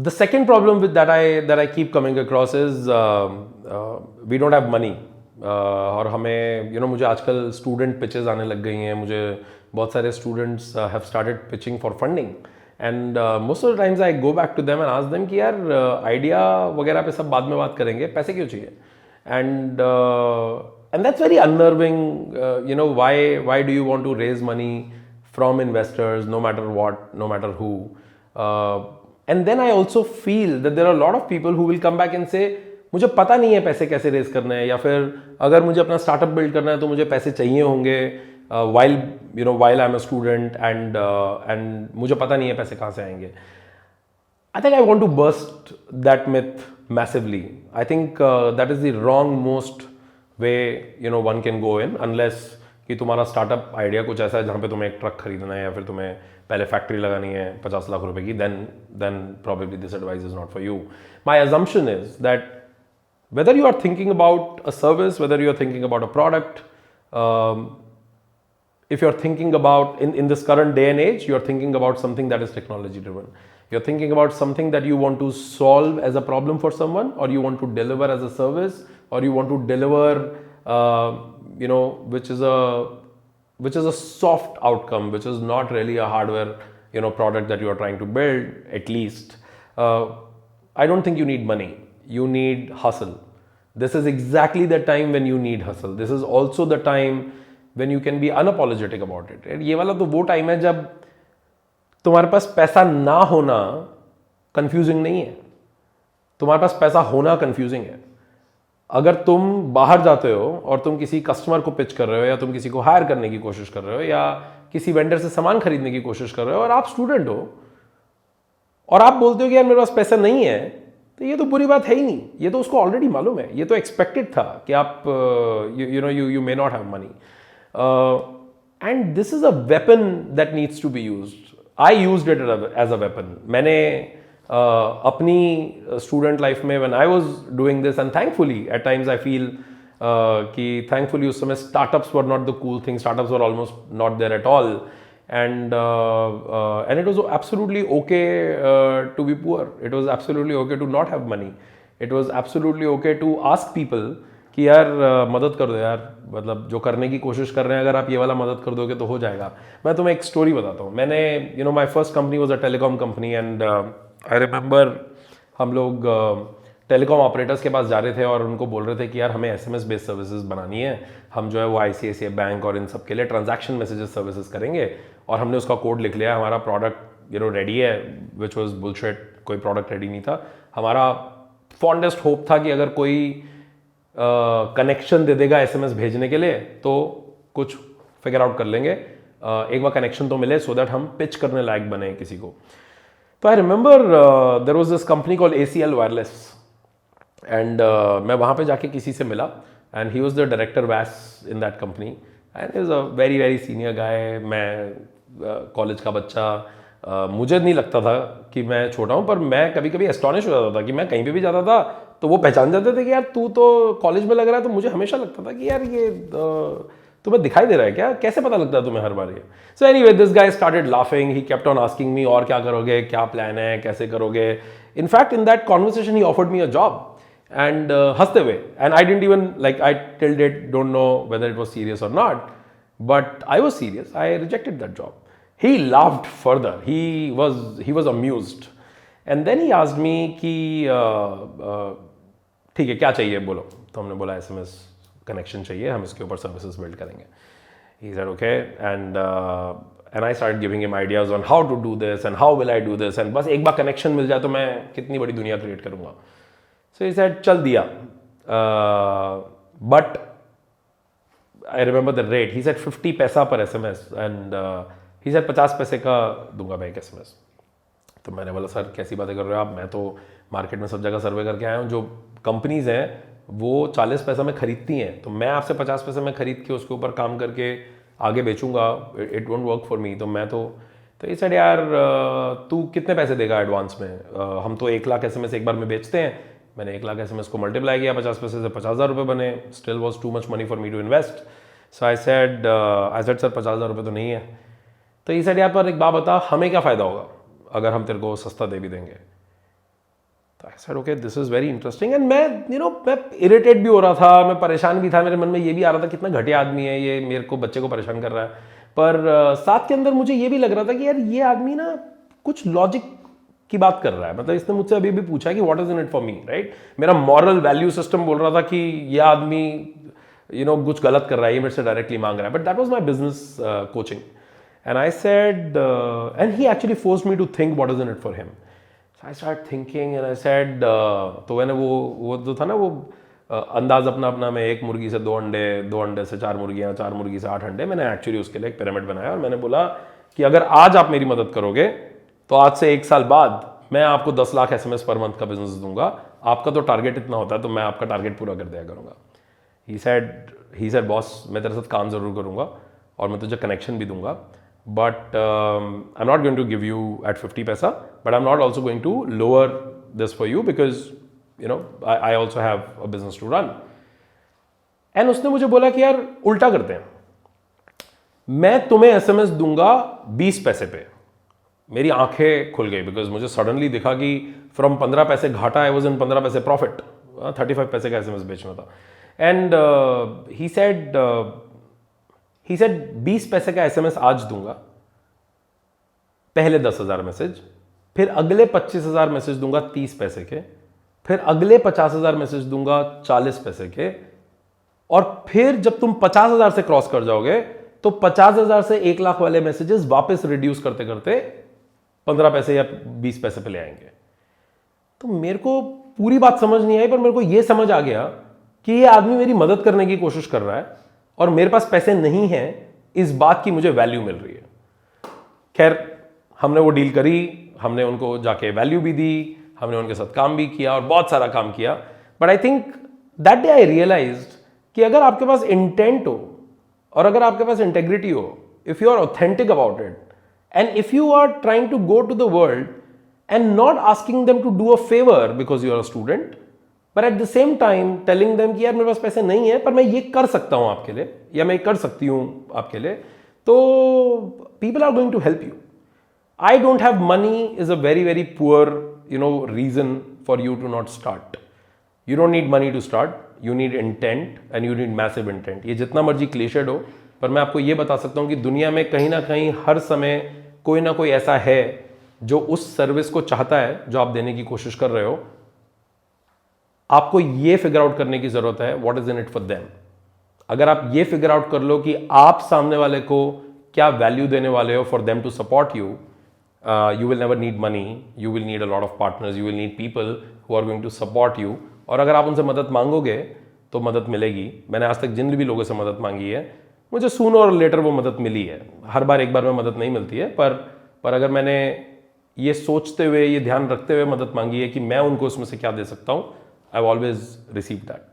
The second problem with that I keep coming across is we don't have money. और हमें मुझे आजकल student pitches आने लग गई हैं. मुझे बहुत सारे students have started pitching for funding and most of the times I go back to them and ask them कि यार आइडिया वगैरह पे सब बाद में बात करेंगे, पैसे क्यों चाहिए? And that's very अननर्विंग. why do you want to raise money from investors, no matter what, no matter who? And then I also feel that there are a lot of people who will come back and say, मुझे पता नहीं है पैसे कैसे raise करने हैं, या फिर अगर मुझे अपना स्टार्टअप बिल्ड करना है तो मुझे पैसे चाहिए होंगे while I'm a student and मुझे पता नहीं है पैसे कहाँ से आएंगे. I think I want to burst that myth massively. I think that is the wrong most way one can go in, unless कि तुम्हारा स्टार्टअप आइडिया कुछ ऐसा है जहाँ पे तुम्हें एक ट्रक खरीदना है या फिर तुम्हें पहले फैक्ट्री लगानी है 50 लाख रुपए की, then probably this advice is not for you. My assumption is that whether you are thinking about a service, whether you are thinking about a product, if you're thinking about in this current day and age, you're thinking about something that is technology driven. You're thinking about something that you want to solve as a problem for someone, or you want to deliver as a service, or you want to deliver which is a soft outcome, which is not really a hardware product that you are trying to build, at least. I don't think you need money. You need hustle. This is exactly the time when you need hustle. This is also the time when you can be unapologetic about it. ये वाला तो वो time है जब तुम्हारे पास पैसा ना होना कंफ्यूजिंग नहीं है, तुम्हारे पास पैसा होना कंफ्यूजिंग है. अगर तुम बाहर जाते हो और तुम किसी कस्टमर को पिच कर रहे हो, या तुम किसी को हायर करने की कोशिश कर रहे हो, या किसी वेंडर से सामान खरीदने की कोशिश कर रहे हो, और आप स्टूडेंट हो और आप बोलते हो कि यार मेरे पास पैसा नहीं है, तो ये तो बुरी बात है ही नहीं. ये तो उसको ऑलरेडी मालूम है, ये तो एक्सपेक्टेड था कि आप you may not have money. And this is a weapon that needs to be used. I used it as a weapon. मैंने अपनी स्टूडेंट लाइफ में when I was doing this, and thankfully at times I feel कि thankfully उस समय startups were not the cool thing. Startups were almost not there at all. And it was absolutely okay to be poor. It was absolutely okay to not have money. It was absolutely okay to ask people कि यार मदद कर दो यार, मतलब जो करने की कोशिश कर रहे हैं, अगर आप ये वाला मदद कर दोगे तो हो जाएगा. मैं तुम्हें एक स्टोरी बताता हूँ. मैंने my first company was a telecom company, and I remember हम लोग टेलीकॉम ऑपरेटर्स के पास जा रहे थे और उनको बोल रहे थे कि यार हमें SMS बेस्ड सर्विसेज बनानी है. हम जो है वो ICICI बैंक और इन सब के लिए ट्रांजैक्शन मैसेजेस सर्विसेज करेंगे, और हमने उसका कोड लिख लिया. हमारा प्रोडक्ट रेडी है, विच वॉज बुलशिट. कोई प्रोडक्ट रेडी नहीं था. हमारा फॉन्डेस्ट होप था कि अगर कोई कनेक्शन दे देगा SMS भेजने के लिए तो कुछ फिगर आउट कर लेंगे. एक बार कनेक्शन तो मिले सो दैट हम पिच करने लायक बने किसी को. तो I remember there was this company called ACL wireless, and मैं वहाँ पे जाके किसी से मिला, and he was the director was in that company, and is a very very senior guy. मैं कॉलेज का बच्चा, मुझे नहीं लगता था कि मैं छोटा हूँ, पर मैं कभी कभी एस्टॉनिश हो जाता था कि मैं कहीं पे भी जाता था तो वो पहचान जाते थे कि यार तू तो कॉलेज में लग रहा है. तो मुझे हमेशा लगता था कि यार ये तुम्हें दिखाई दे रहा है क्या, कैसे पता लगता है तुम्हें हर बार ये. So anyway this guy started laughing. He kept on asking me और क्या करोगे, क्या प्लान है, कैसे करोगे. In fact in that conversation he offered me a job, and हंसते हुए, and I didn't even I till date don't know whether it was serious or not, but I was serious. I rejected that job. He laughed further. He was amused, and then he asked me कि ठीक है क्या चाहिए बोलो. तो हमने बोला SMS connection चाहिए, हम इसके ऊपर सर्विसेज बिल्ड करेंगे. He said okay, and I started giving him ideas on how to do this and how will I do this, and बस एक बार कनेक्शन मिल जाए तो मैं कितनी बड़ी दुनिया क्रिएट करूँगा. So he said चल दिया, but I remember the rate. He said 50 पैसा पर SMS, and he said 50 पैसे का दूंगा मैं एक SMS. तो मैंने बोला सर कैसी बातें कर रहे हो आप, मैं तो मार्केट में सब जगह सर्वे करके आया हूँ. जो कंपनीज हैं वो 40 पैसा में खरीदती हैं, तो मैं आपसे 50 पैसे में खरीद के उसके ऊपर काम करके आगे बेचूंगा. It won't work for me. तो मैं तो ये सर यार तू कितने पैसे देगा एडवांस में, हम तो 1 लाख SMS एक बार में बेचते हैं. मैंने 1 लाख SMS को मल्टीप्लाई किया, 50 पैसे से 50,000 रुपये बने. Still was too much money for me to invest. So I said sir 50,000 रुपये तो नहीं है. तो ये सेड यार पर एक बात बता, हमें क्या फ़ायदा होगा अगर हम तेरे को सस्ता दे भी देंगे. तो I said okay this is very interesting and मैं इरिटेट भी हो रहा था, मैं परेशान भी था, मेरे मन में ये भी आ रहा था कितना घटिया आदमी है ये, मेरे को बच्चे को परेशान कर रहा है, पर साथ के अंदर मुझे ये भी लग रहा था कि यार ये आदमी ना कुछ लॉजिक की बात कर रहा है, मतलब इसने मुझसे अभी भी पूछा कि what is in it for me, right. मेरा मॉरल वैल्यू सिस्टम बोल रहा था कि ये आदमी कुछ गलत कर रहा है, ये मेरे से डायरेक्टली मांग रहा है, but that was my business coaching and I said and he actually forced me to think what is in it for him. I start thinking and I said तो मैंने वो जो था ना वो अंदाज अपना मैं एक मुर्गी से 2 अंडे, 2 अंडे से 4 मुर्गियाँ, 4 मुर्गी से 8 अंडे, मैंने एक्चुअली उसके लिए एक पिरामिड बनाया और मैंने बोला कि अगर आज आप मेरी मदद करोगे तो आज से 1 साल बाद मैं आपको 10 लाख SMS पर मंथ का बिजनेस दूंगा, आपका तो टारगेट इतना होता है तो मैं आपका टारगेट पूरा कर दिया करूंगा। ही सेड बॉस मैं तेरे साथ काम जरूर करूंगा और मैं तुझे कनेक्शन भी दूंगा, but I am not going to give you at 50 पैसा, but I am not also going to lower this for you because I also have a business to run. And उसने मुझे बोला कि यार उल्टा करते हैं, मैं तुम्हें SMS दूंगा 20 पैसे पे। मेरी आंखें खुल गई बिकॉज मुझे सडनली दिखा कि फ्रॉम 15 पैसे घाटा आई वाज इन 15 पैसे प्रॉफिट, 35 पैसे का SMS बेचना था। एंड ही सेड 20 पैसे का SMS आज दूंगा, पहले 10,000 मैसेज, फिर अगले 25,000 मैसेज दूंगा 30 पैसे के, फिर अगले 50,000 मैसेज दूंगा 40 पैसे के, और फिर जब तुम 50,000 से क्रॉस कर जाओगे तो 50,000 से 1 लाख वाले मैसेजेस वापस रिड्यूस करते करते 15 पैसे या 20 पैसे पे ले आएंगे। तो मेरे को पूरी बात समझ नहीं आई, पर मेरे को यह समझ आ गया कि ये आदमी मेरी मदद करने की कोशिश कर रहा है और मेरे पास पैसे नहीं है, इस बात की मुझे वैल्यू मिल रही है। खैर हमने वो डील करी, हमने उनको जाके वैल्यू भी दी, हमने उनके साथ काम भी किया और बहुत सारा काम किया, but I think that day I realized कि अगर आपके पास इंटेंट हो और अगर आपके पास इंटेग्रिटी हो, if you are authentic about it and if you are trying to go to the world and not asking them to do a favour because you are a student, but at the same time telling them कि यार मेरे पास पैसे नहीं है पर मैं ये कर सकता हूं आपके लिए या मैं कर सकती हूं आपके लिए, तो people are going to help you. I don't have money is a very, very poor, reason for you to not start. You don't need money to start. You need intent and you need massive intent. ये जितना मर्जी clichéd हो, पर मैं आपको ये बता सकता हूँ कि दुनिया में कहीं ना कहीं हर समय कोई ना कोई ऐसा है जो उस सर्विस को चाहता है जो आप देने की कोशिश कर रहे हो। आपको ये फिगर आउट करने की जरूरत है what is in it for them. अगर आप ये फिगर आउट कर लो कि आप सामने वाले को क्या वैल्यू देने वाले हो for them to support you, you will never need money, you will need a lot of partners, you will need people who are going to support you। और अगर आप उनसे मदद मांगोगे तो मदद मिलेगी। मैंने आज तक जिन भी लोगों से मदद मांगी है, मुझे सूनर और लेटर वो मदद मिली है। हर बार एक बार में मदद नहीं मिलती है, पर अगर मैंने ये सोचते हुए, ये ध्यान रखते हुए मदद मांगी है कि मैं उनको उसमें से क्या दे सकता हूँ, आई ऑलवेज रिसीव दैट।